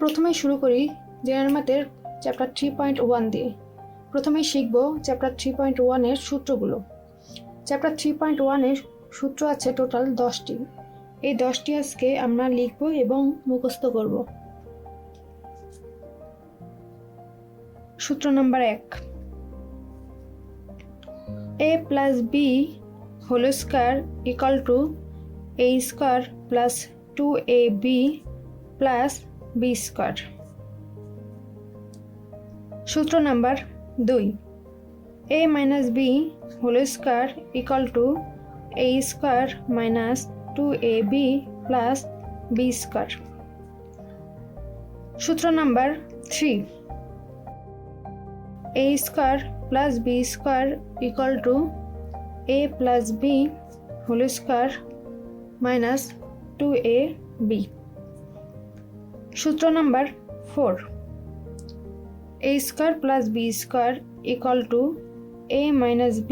প্রথমে শুরু করি জেনারেল ম্যাথের চ্যাপ্টার 3.1 দিয়ে। প্রথমে শিখব চ্যাপ্টার 3.1 এর সূত্রগুলো। চ্যাপ্টার 3.1 এর সূত্র আছে টোটাল 10টি। এই 10টি আজকে আমরা লিখব এবং মুখস্থ করব। সূত্র number 1, a plus b whole square equal to a square plus 2ab plus b square। সূত্র number 2, a minus b whole square equal to a square minus 2ab plus b square। সূত্র number 3, a square plus b square equal to a plus b whole square minus 2ab। সূত্র number 4, a square plus b square equal to a minus b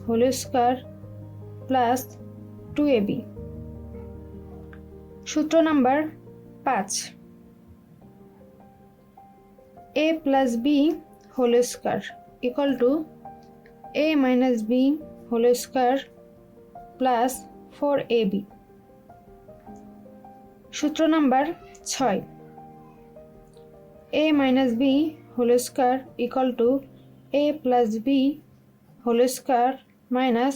whole square plus 2ab। সূত্র number 5, a plus b whole square equal to a minus b whole square plus 4ab। সূত্র number 6, a minus b whole square equal to a plus b whole square minus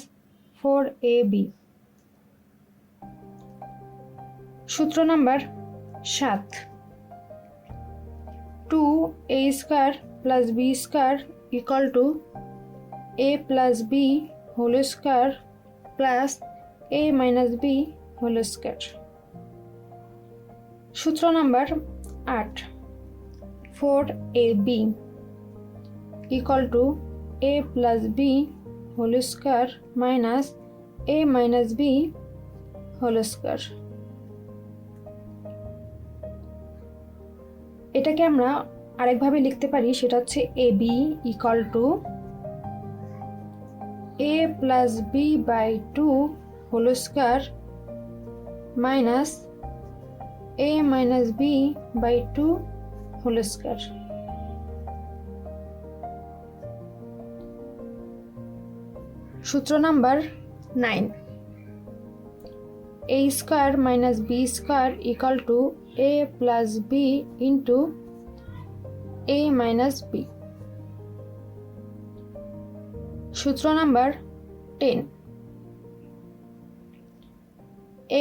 4ab। সূত্র number 7, 2a square plus b square equal to a plus b whole square plus a minus b whole square। সূত্র number 8, 4ab equal to a plus b whole square minus a minus b whole square। এটাকে আমরা আরেকভাবে লিখতে পারি, সেটা হচ্ছে ab equal to a plus b by 2 whole square minus a minus b by 2 whole square। সূত্র number 9, a square minus b square equal to a plus b into a minus b। সূত্র number 10,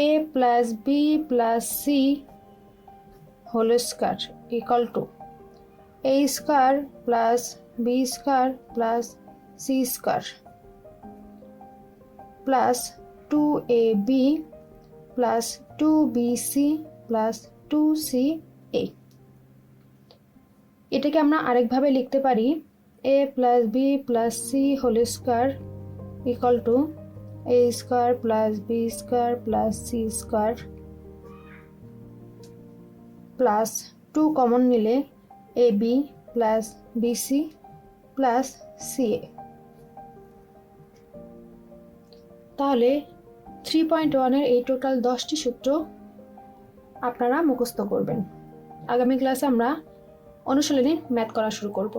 a plus b plus c whole square equal to a square plus b square plus c square plus 2ab plus 2bc plus 2ca। এটাকে আমরা আরেকভাবে লিখতে পারি, a plus b plus c whole square equal to a square plus b square plus c square plus 2 common নিলে ab plus bc plus ca। তাহলে 3.1 এর এই total 10টি সূত্র আপনারা মুখস্থ করবেন। আগামী ক্লাসে আমরা অনুশীলনী ম্যাথ করা শুরু করব।